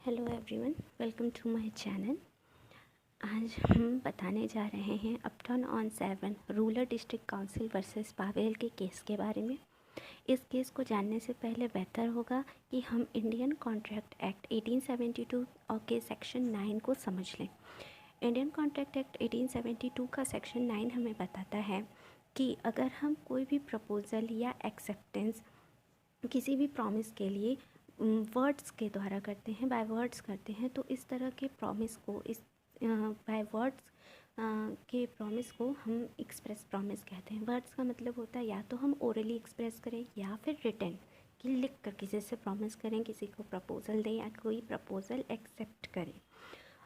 Hello everyone, welcome to my channel. आज हम बताने जा रहे हैं Upton on 7 rural district council versus Powell के केस के बारे में। इस केस को जानने से पहले बेहतर होगा कि हम इंडियन कॉन्ट्रैक्ट एक्ट 1872 और के सेक्शन 9 को समझ लें। इंडियन कॉन्ट्रैक्ट एक्ट 1872 का सेक्शन 9 हमें बताता है कि अगर हम कोई भी प्रपोज़ल या एक्सेप्टेंस किसी भी प्रॉमिस के लिए वर्ड्स के द्वारा करते हैं, बाय वर्ड्स करते हैं, तो इस तरह के प्रॉमिस को बाय वर्ड्स के प्रॉमिस को हम एक्सप्रेस प्रॉमिस कहते हैं। वर्ड्स का मतलब होता है या तो हम ओरली एक्सप्रेस करें या फिर रिटन कि लिख कर किसी से प्रॉमिस करें, किसी को प्रपोज़ल दें या कोई प्रपोज़ल एक्सेप्ट करें।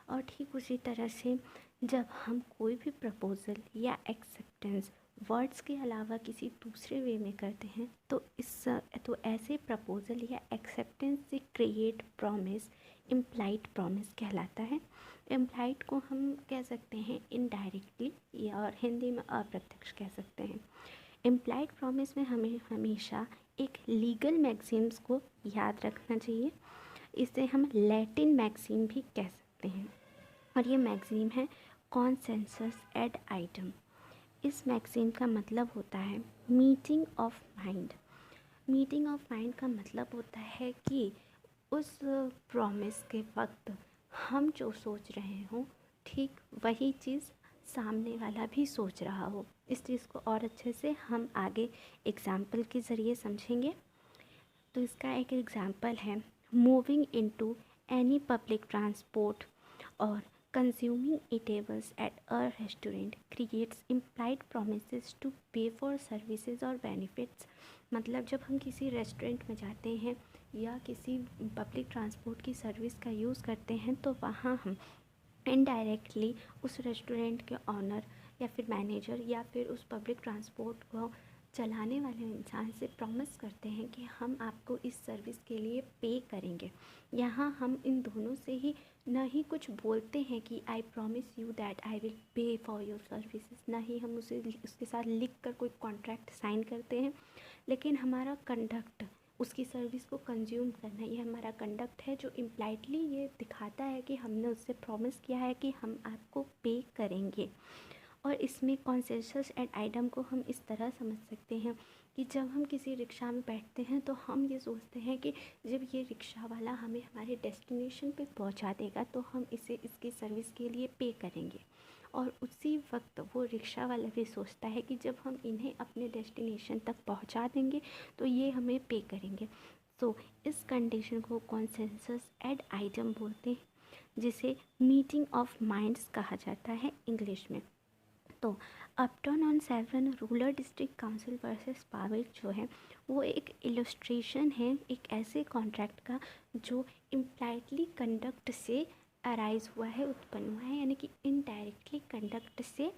और ठीक उसी तरह से जब हम कोई भी प्रपोज़ल या एक्सेप्टेंस वर्ड्स के अलावा किसी दूसरे वे में करते हैं तो ऐसे प्रपोज़ल या एक्सेप्टेंस से क्रिएट प्रॉमिस इम्प्लाइड प्रॉमिस कहलाता है। इम्प्लाइड को हम कह सकते हैं इनडायरेक्टली या और हिंदी में अप्रत्यक्ष कह सकते हैं। इम्प्लाइड प्रॉमिस में हमें हमेशा एक लीगल मैक्सिम्स को याद रखना चाहिए। इसे हम लैटिन मैक्सिम भी कह सकते हैं और ये मैक्सिम है कॉन्सेंसस एड आइटम। इस मैक्सिम का मतलब होता है meeting of mind. Meeting of mind का मतलब होता है कि उस प्रॉमिस के वक्त हम जो सोच रहे हों ठीक वही चीज़ सामने वाला भी सोच रहा हो। इस चीज़ को और अच्छे से हम आगे एग्जाम्पल के ज़रिए समझेंगे। तो इसका एक एग्जाम्पल है moving into any public transport और consuming eatables at a restaurant creates implied promises to pay for services or benefits। मतलब जब हम किसी रेस्टोरेंट में जाते हैं या किसी पब्लिक ट्रांसपोर्ट की सर्विस का यूज़ करते हैं तो वहाँ हम इनडायरेक्टली उस रेस्टोरेंट के ऑनर या फिर मैनेजर या फिर उस पब्लिक ट्रांसपोर्ट को चलाने वाले इंसान से प्रॉमिस करते हैं कि हम आपको इस सर्विस के लिए पे करेंगे। यहाँ हम इन दोनों से ही न ही कुछ बोलते हैं कि I promise you that I will pay for your services, ना ही हम उसके साथ लिख कर कोई कॉन्ट्रैक्ट साइन करते हैं, लेकिन हमारा कंडक्ट उसकी सर्विस को कंज्यूम करना ये हमारा कंडक्ट है जो इम्प्लाइडली ये दिखाता है कि हमने उससे प्रॉमिस किया है कि हम आपको पे करेंगे। और इसमें कॉन्सेंसस एंड आइटम को हम इस तरह समझ सकते हैं कि जब हम किसी रिक्शा में बैठते हैं तो हम ये सोचते हैं कि जब ये रिक्शा वाला हमें हमारे डेस्टिनेशन पे पहुंचा देगा तो हम इसे इसकी सर्विस के लिए पे करेंगे। और उसी वक्त वो रिक्शा वाला भी सोचता है कि जब हम इन्हें अपने डेस्टिनेशन तक पहुंचा देंगे तो ये हमें पे करेंगे। तो इस कंडीशन को कॉन्सेंसस एंड आइटम बोलते हैं, जिसे मीटिंग ऑफ माइंड्स कहा जाता है इंग्लिश में। तो Upton on 7 rural district council versus Powell जो है वो एक इलस्ट्रेशन है एक ऐसे कॉन्ट्रैक्ट का जो इम्प्लाइडली कंडक्ट से अराइज हुआ है, उत्पन्न हुआ है, यानी कि इनडायरेक्टली कंडक्ट से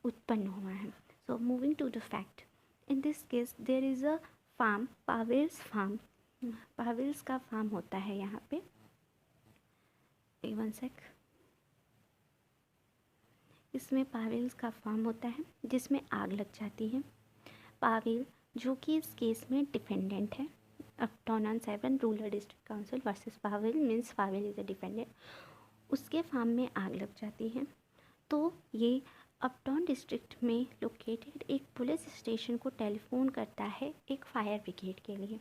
उत्पन्न हुआ है। So moving to the fact, in this case there is a farm, Powell's farm. Powell's का फार्म होता है यहाँ पे, वन सेक। इसमें पावेल्स का फार्म होता है जिसमें आग लग जाती है। पावेल जो कि इस केस में डिफेंडेंट है, Upton on 7 rural district council versus Powell means Powell is a defendant, उसके फार्म में आग लग जाती है। तो ये अपटन डिस्ट्रिक्ट में लोकेटेड एक पुलिस स्टेशन को टेलीफोन करता है एक फायर ब्रिगेड के लिए।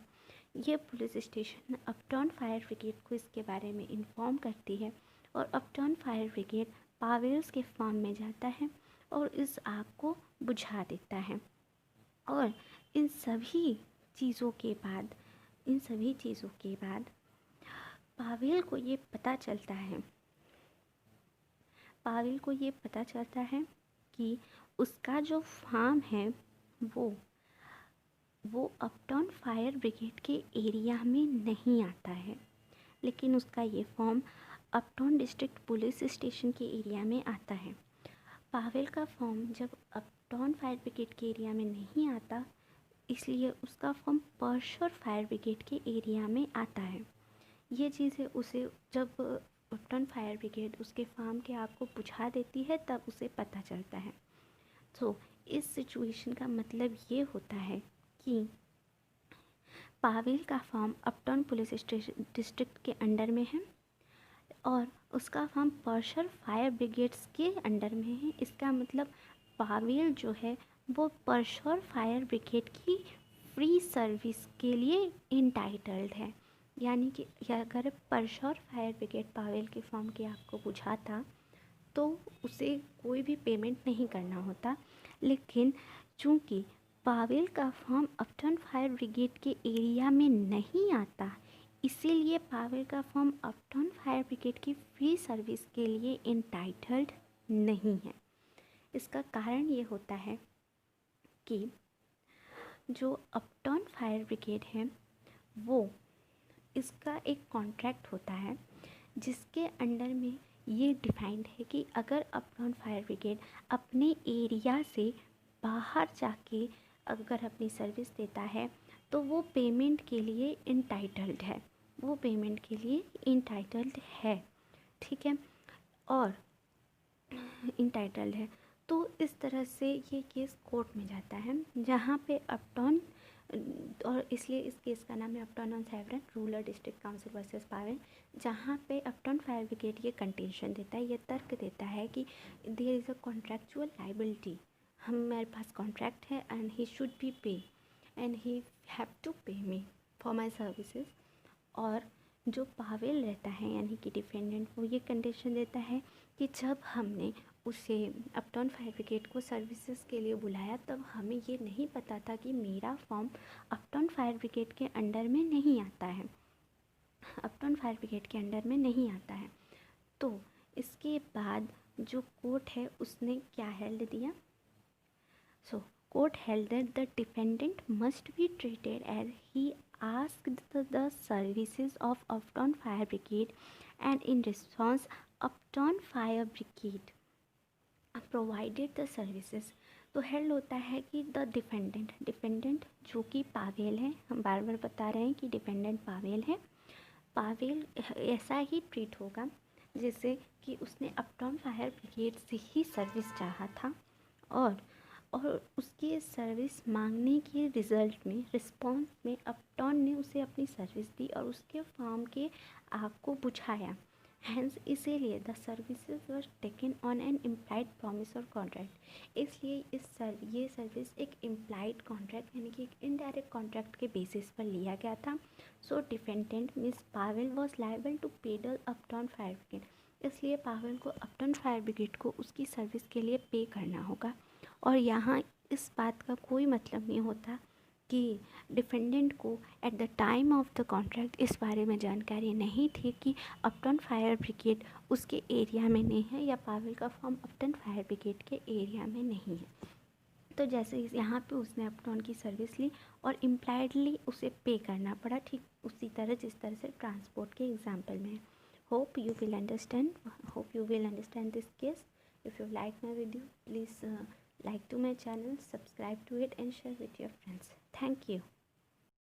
ये police station Upton fire brigade को इसके बारे में इन्फॉर्म करती है और अपटन फायर ब्रिगेड पावेल्स के फार्म में जाता है और इस आग को बुझा देता है। और इन सभी चीज़ों के बाद पावेल को ये पता चलता है कि उसका जो फार्म है वो अपटन फायर ब्रिगेड के एरिया में नहीं आता है, लेकिन उसका ये फॉर्म अपटन डिस्ट्रिक्ट पुलिस स्टेशन के एरिया में आता है। पावेल का फॉर्म जब अपटन फायर ब्रिगेड के एरिया में नहीं आता, इसलिए उसका फॉर्म परशोर फायर ब्रिगेड के एरिया में आता है। ये चीज़ें उसे जब अपटन फायर ब्रिगेड उसके फार्म के आग को बुझा देती है तब उसे पता चलता है। तो इस सिचुएशन का मतलब ये होता है कि पावेल का फार्म अपटन पुलिस स्टेशन डिस्ट्रिक्ट के अंडर में है, और उसका फॉर्म पर्शर फायर ब्रिगेड्स के अंडर में है। इसका मतलब पावेल जो है वो पर्शर फायर ब्रिगेड की फ्री सर्विस के लिए इंटाइटल्ड है। यानी कि अगर पर्शर फायर ब्रिगेड पावेल के फॉर्म की आपको बुझा था तो उसे कोई भी पेमेंट नहीं करना होता, लेकिन चूँकि पावेल का फॉर्म अपटन फायर ब्रिगेड के एरिया में नहीं आता, इसीलिए पावेल का फॉर्म अपटन फायर ब्रिगेड की फ्री सर्विस के लिए इंटाइटल्ड नहीं है। इसका कारण ये होता है कि जो अपटन फायर ब्रिगेड है वो इसका एक कॉन्ट्रैक्ट होता है जिसके अंडर में ये डिफाइंड है कि अगर अपटन फायर ब्रिगेड अपने एरिया से बाहर जाके अगर अपनी सर्विस देता है तो वो पेमेंट के लिए इंटाइटल्ड है, वो पेमेंट के लिए इंटाइटल्ड है, ठीक है, और इंटाइटल्ड है। तो इस तरह से ये केस कोर्ट में जाता है जहाँ पे अपटन, और इसलिए इस केस का नाम है Upton on Severn rural district council versus Powell, जहाँ पे अपटन फायर ब्रिगेड ये कंटेंशन देता है, ये तर्क देता है कि there is a contractual liability, हमारे पास कॉन्ट्रैक्ट है and he should be pay and he have to pay me for my services. और जो पावेल रहता है यानी कि डिफेंडेंट, वो ये कंडीशन देता है कि जब हमने उसे अपटन फायर ब्रिगेड को सर्विसेज के लिए बुलाया तब हमें ये नहीं पता था कि मेरा फॉर्म अपटन फायर ब्रिगेड के अंडर में नहीं आता है, अपटन फायर ब्रिगेड के अंडर में नहीं आता है। तो इसके बाद जो कोर्ट है उसने क्या हेल्ड दिया, so court held that the defendant must be treated as he asked the services of Upton Fire Brigade and in response Upton Fire Brigade provided the services। तो हेल्ड होता है कि द डिफेंडेंट जो कि Pavel है, हम बार बार बता रहे हैं कि डिफेंडेंट पावेल है, पावेल ऐसा ही ट्रीट होगा जैसे कि उसने अपटन फायर ब्रिगेड से ही सर्विस चाहा था और उसके सर्विस मांगने के रिज़ल्ट में, रिस्पॉन्स में अपटन ने उसे अपनी सर्विस दी और उसके फॉर्म के आग को बुझाया। हैंस इसीलिए the services were taken on an implied promise और कॉन्ट्रैक्ट। इसलिए ये सर्विस एक इम्प्लाइड कॉन्ट्रैक्ट यानी कि एक इनडायरेक्ट कॉन्ट्रैक्ट के बेसिस पर लिया गया था। So defendant Miss Powell was liable to pay the Upton fire brigade, इसलिए पावेल को अपटन फायर ब्रिगेड को उसकी सर्विस के लिए पे करना होगा। और यहाँ इस बात का कोई मतलब नहीं होता कि डिफेंडेंट को at the time of the contract इस बारे में जानकारी नहीं थी कि अपटन फायर ब्रिगेड उसके एरिया में नहीं है या पावेल का फॉर्म अपटन फायर ब्रिगेड के एरिया में नहीं है। तो जैसे यहाँ पे उसने अपटन की सर्विस ली और इम्प्लाइडली उसे पे करना पड़ा, ठीक उसी तरह जिस तरह से ट्रांसपोर्ट के एग्जाम्पल में। Hope you will understand this case. If you like my video please like to my channel, subscribe to it and share with your friends. Thank you.